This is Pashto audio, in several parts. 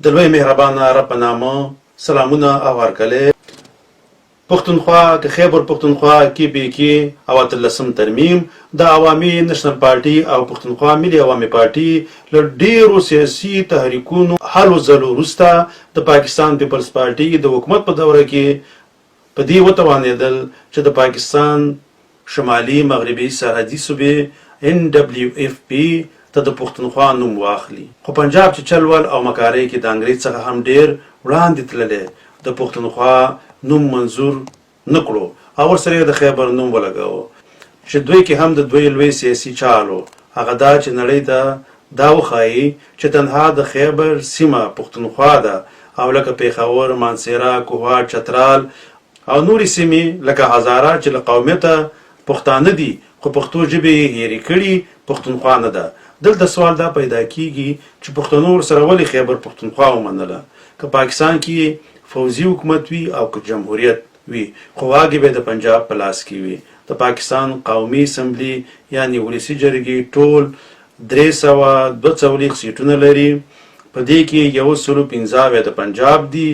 د لوی مهربان رب په نامه سلامونه او هرکلی. پښتونخوا که خیبر پښتونخوا کې بیکی او اتلسم ترمیم د عوامي نشنل پارټي او پښتونخوا ملي عوامي پارټي له ډیرو سیاسي تحریکونو هلو ځلو وروسته د پاکستان پیپلز پارټي د حکومت په دوره کې په دې وتوانېدل چې د پاکستان شمالي مغربي سرحدي صوبې NWFP ته د پښتونخوا نوم واخلي. خو پنجاب چې چلول او مکارۍ کې د انګریز څخه هم ډیر وړاندې تللی د پښتونخوا نوم منظور نکړو او ورسره د خیبر نوم ولګاوه چې دوی کې هم د دوی لوی سیاسي چالو هغه دا چې نړۍ ته دا وښایي چې تنها د خیبر سیمه پښتونخوا ده او لکه پیښور، مانسیرا، کوهاټ، چترال او نورې سیمې لکه هزاره چې له قومیته پښتانه دي خو پښتو ژبې یې هېرې کړي پښتونخوا نه ده. دلته سوال دا پیدا کیږي چې پښتنو ورسره ولې خیبر پښتونخوا ومنله؟ که پاکستان کې فوزي حکومت وي او که جمهوریت وي خو واګې به د پنجاب په لاس کې وي. د پاکستان قومي اسمبلی یعنی ولسي جرګې ټول 342 سیټونه لري. په دې کې 115 د پنجاب دي،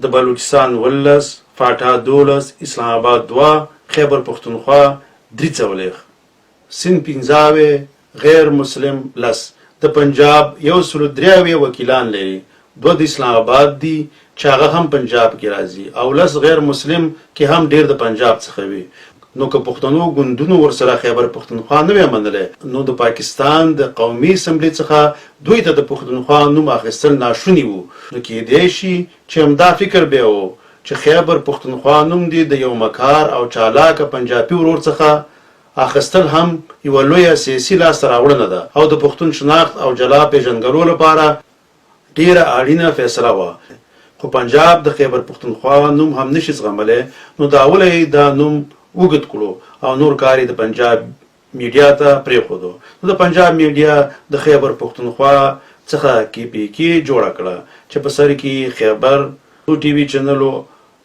د بلوچستان 19، فاټا 12، اسلام آباد 2، خیبر پښتونخوا 43، سند 15، غیر مسلم لس. د پنجاب 103 وکیلان لري، 2 د اسلام آباد دي چې هغه هم پنجاب کې راځي او 10 غیر مسلم کې هم ډیر د پنجاب څخه وي. نو که پښتنو ګوندونو ورسره خیبر پښتونخوا نه وي منلی نو د پاکستان د قومي اسمبلی څخه دوی ته د پښتونخوا نوم اخیستل ناشوني وو. نو کېدای شي چې همدا فکر به و چې خیبر پښتونخوا نوم دی د یو مکار او چالاکه پنجابي ورور څخه اخیستل هم یوه لویه سیاسي لاسته راوړنه ده او د پښتون شناخت او جلا پیژندګلو لپاره ډیره اړینه فیصله وه. خو پنجاب د خیبر پښتونخوا نوم هم نشي زغملی نو د اوله یې دا نوم اوږد کړو او نور کار یې د پنجاب میډیا ته پرېښودو. نو د پنجاب میډیا د خیبر پښتونخوا څخه KPK جوړه کړه چې په سر کې خیبر ټي وي چینلو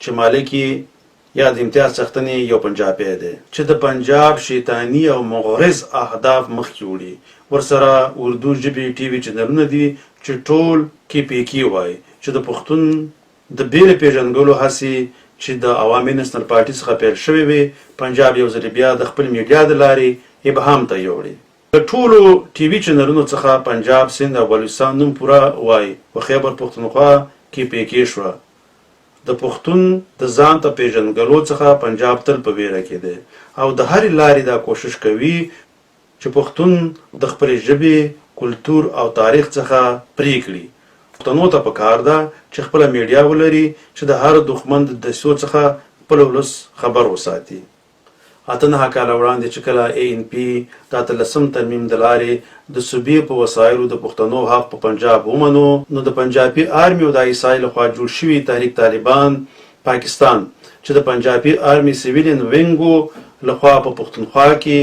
چې مالک یا د امتیاز څښتنې یو پنجابی دی چې د پنجاب شیطاني او مغرض اهداف مخکې وړي. ورسره اردو ژبې ټي وي چینلونه دي چې ټول KPK وایي چې د پښتون د بیلې پیژندګلو هڅې چې د عوامي نشنل پارټي څخه پیل شوې وي پنجاب یو ځل بیا د خپل میډیا د لارې ابهام ته یوړي. د ټولو ټي وي چینلونو څخه پنجاب، سند او بلوچستان نوم پوره وایي خو خیبر پښتونخوا KPK شوه. د پښتون د ځان ته پیژندګلو څخه پنجاب تل په ویره کې دی او د هرې لارې دا کوشش کوي چې پښتون د خپلې ژبې، کلتور او تاریخ څخه پرې کړي. پښتنو ته پکار ده چې خپله میډیا ولري چې د هر دښمن د دسیسو څخه خپل ولس خبر وساتي. 8 کاله وړاندې چې کله ANP د 18 ترمیم د لارې د صوبې په وسایلو د پښتنو حق په پنجاب ومنو نو د پنجابي آرمي او د ISI لخوا جوړ شوي تحریک طالبان پاکستان چې د پنجابي آرمي سیویلین وینګو لخوا په پښتونخوا کې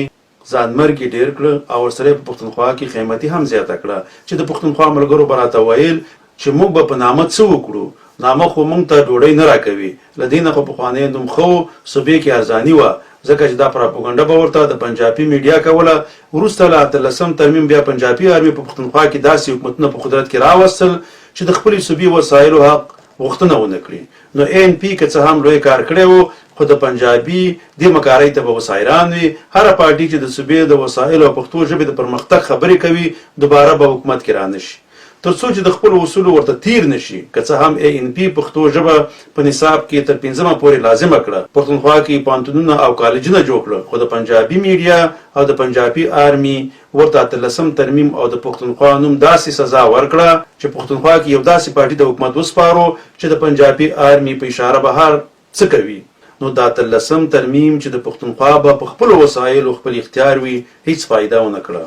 ځانمرګي ډیر کړه او ورسره په پښتونخوا کې قیمتي هم زیاته کړه چې د پښتونخوا ملګرو به راته ویل چې موږ به په نامه څه وکړو، نامه خو موږ ته ډوډۍ نه راکوي. له دې نه خو پخوانی نوم خو صوبې کې ارزاني وه ځکه چې دا پراپوګنډه به ورته د پنجابي میډیا کوله. وروسته له 18 ترمیم بیا پنجابي آرمي په پښتونخوا کې داسې حکومتونه په قدرت کې راوستل چې د خپلې صوبې وسایلو حق غوښتنه ونه کړي. نو ANP که څه هم لوی کار کړی و خو د پنجابي دې مکارۍ ته به وسایران وي. هره پارټي چې د صوبې د وسایلو او پښتو ژبې د پرمختګ خبرې کوي دوباره به حکومت کې رانشي تر څو چې د خپل اصولو ورته تیر نشي. که څه هم ANP پښتو ژبه په نصاب کې تر 5مه پورې لازمه کړه، پښتونخوا کې پوهنتونونه او کالجونه جوړ کړل، خو د پنجابي میډیا او د پنجابي آرمي ورته 18 ترمیم او د پښتونخوا نوم داسې سزا ورکړه چې پښتونخوا کې یو داسې پارټي د حکومت وسپارو چې د پنجابي آرمي په اشاره بهر څه کوي. نو د 18 ترمیم چې د پښتونخوا به په خپلو وسایلو خپل اختیار وي هیڅ فایده ونه کړه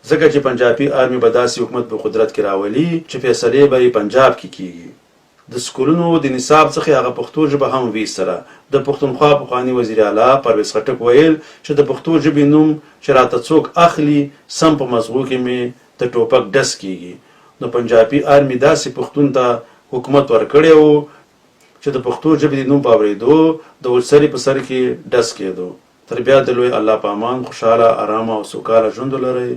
ځکه چې پنجابي آرمي به داسې حکومت په قدرت کې راولي چې فیصلې به یې پنجاب کې کیږي. د سکولونو د نصاب څخه هغه پښتو ژبه هم ویستله. د پښتونخوا پخواني وزیر اعلی پرویز خټک ویل چې د پښتو ژبې نوم چې راته څوک اخلي سم په مزغو کې مې د ټوپک ډس کیږي. نو پنجابي آرمي داسې پښتون ته حکومت ورکړی و چې د پښتو ژبې د نوم په اورېدو د ورسري په سر کې ډس کېدو. تر بیا د لوی الله په امان خوشحاله، ارامه او سوکاله ژوند ولرئ.